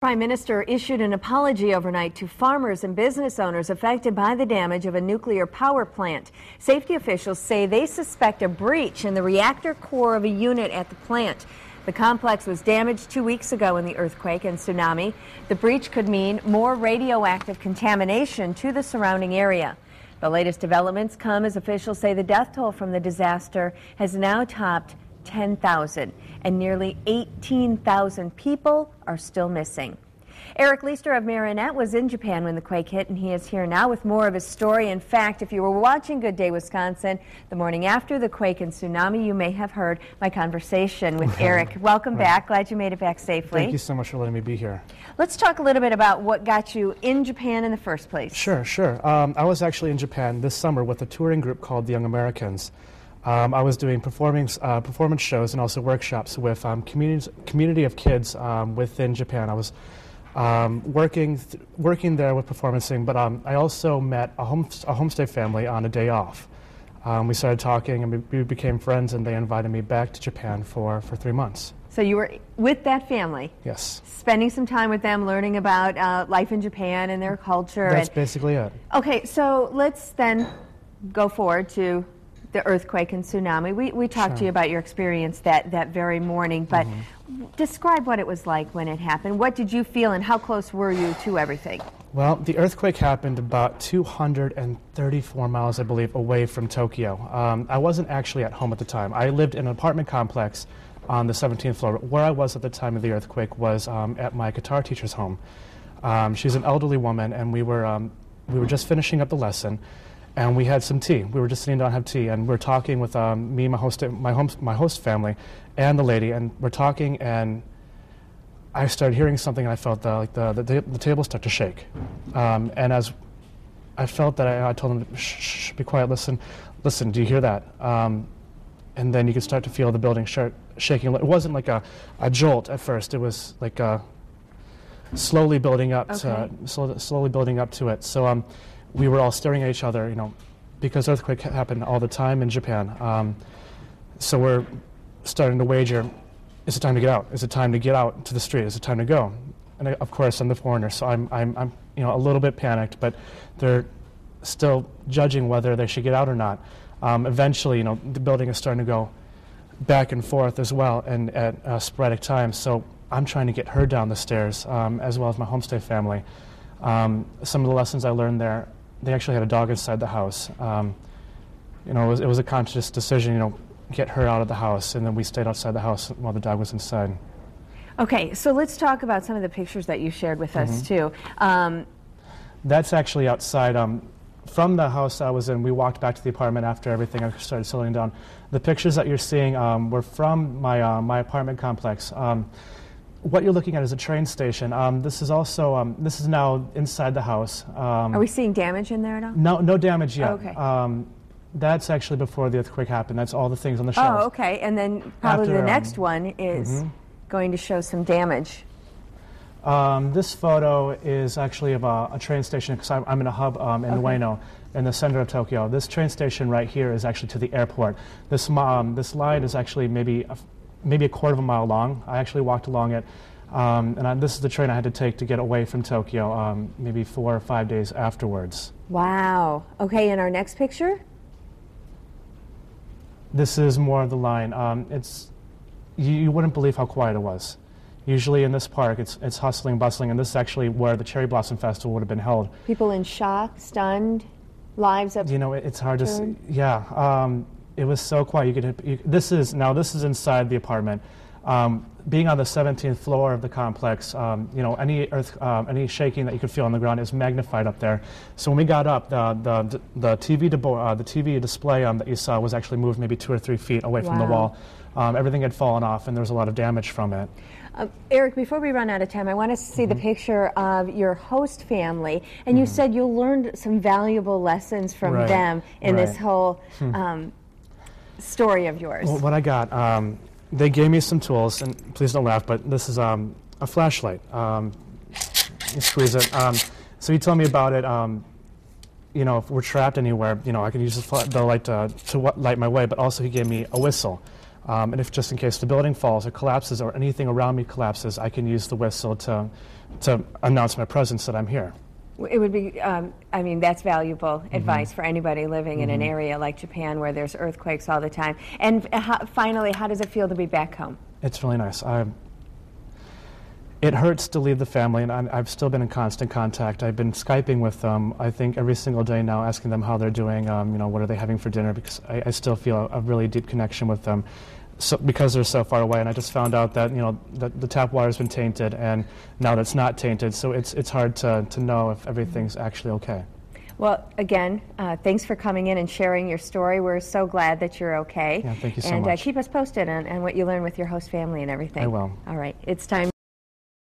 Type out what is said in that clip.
Prime Minister issued an apology overnight to farmers and business owners affected by the damage of a nuclear power plant. Safety officials say they suspect a breach in the reactor core of a unit at the plant. The complex was damaged 2 weeks ago in the earthquake and tsunami. The breach could mean more radioactive contamination to the surrounding area. The latest developments come as officials say the death toll from the disaster has now topped 10,000, and nearly 18,000 people are still missing. Eric Leister of Marinette was in Japan when the quake hit, and he is here now with more of his story. In fact, if you were watching Good Day Wisconsin the morning after the quake and tsunami, you may have heard my conversation with Eric. Welcome back. Glad you made it back safely. Thank you so much for letting me be here. Let's talk a little bit about what got you in Japan in the first place. Sure. I was actually in Japan this summer with a touring group called the Young Americans. I was doing performance shows and also workshops with community of kids within Japan. I was working there with performing, but I also met a homestay family on a day off. We started talking and we became friends, and they invited me back to Japan for 3 months. So you were with that family? Yes. Spending some time with them, learning about life in Japan and their culture. That's basically it. Okay, so let's then go forward to the earthquake and tsunami. We talked to you about your experience that very morning, but describe what it was like when it happened. What did you feel, and how close were you to everything? Well, the earthquake happened about 234 miles, I believe, away from Tokyo. I wasn't actually at home at the time. I lived in an apartment complex on the 17th floor. Where I was at the time of the earthquake was at my guitar teacher's home. She's an elderly woman, and we were just finishing up the lesson. And we had some tea. We were just sitting down to have tea, and we're talking with me and my host family, and the lady, and we're talking, and I started hearing something, and I felt the table start to shake. And as I felt that, I told them, shh, be quiet, listen, do you hear that? And then you could start to feel the building shaking. It wasn't like a jolt at first. It was like slowly building up slowly building up to it. So. We were all staring at each other, because earthquakes happen all the time in Japan. So we're starting to wager, is it time to get out? Is it time to get out to the street? Is it time to go? And of course, I'm the foreigner, so I'm a little bit panicked, but they're still judging whether they should get out or not. Eventually, the building is starting to go back and forth as well, and at sporadic times. So I'm trying to get her down the stairs, as well as my homestay family. Some of the lessons I learned there. They actually had a dog inside the house. It was a conscious decision, get her out of the house, and then we stayed outside the house while the dog was inside. Okay, so let's talk about some of the pictures that you shared with us, too. That's actually outside. From the house I was in, we walked back to the apartment after everything. I started settling down. The pictures that you're seeing were from my apartment complex. What you're looking at is a train station. This is also this is now inside the house. Are we seeing damage in there at all? No damage yet. Oh, okay. That's actually before the earthquake happened. That's all the things on the shelves. Oh, okay. And then probably the next one is going to show some damage. This photo is actually of a train station, because I'm in a hub in Ueno, in the center of Tokyo. This train station right here is actually to the airport. This line is actually maybe a quarter of a mile long. I actually walked along it, and this is the train I had to take to get away from Tokyo, maybe 4 or 5 days afterwards. Wow. Okay, and our next picture? This is more of the line. You wouldn't believe how quiet it was. Usually in this park, it's hustling, bustling, and this is actually where the Cherry Blossom Festival would have been held. People in shock, stunned, lives up. It's hard to see. Yeah. It was so quiet. This is inside the apartment. Being on the 17th floor of the complex, any shaking that you could feel on the ground is magnified up there. So when we got up, the TV display that you saw was actually moved maybe 2 or 3 feet away from the wall. Everything had fallen off, and there was a lot of damage from it. Eric, before we run out of time, I want to see the picture of your host family, and you said you learned some valuable lessons from them in this whole story of yours. Well, what I got, they gave me some tools, and please don't laugh, but this is a flashlight. You squeeze it. So he told me about it. If we're trapped anywhere, I can use the light to light my way, but also he gave me a whistle. And if just in case the building falls or collapses or anything around me collapses, I can use the whistle to announce my presence that I'm here. It would be, I mean, that's valuable advice for anybody living in an area like Japan where there's earthquakes all the time. And finally, how does it feel to be back home? It's really nice. It hurts to leave the family, and I've still been in constant contact. I've been Skyping with them, I think, every single day now, asking them how they're doing, you know, what are they having for dinner, because I still feel a really deep connection with them. So, because they're so far away, and I just found out that, you know, that the tap water's been tainted, and now that's not tainted, so it's hard to know if everything's actually okay. Well, again, thanks for coming in and sharing your story. We're so glad that you're okay. Yeah, thank you so much. And keep us posted on what you learn with your host family and everything. I will. All right, it's time.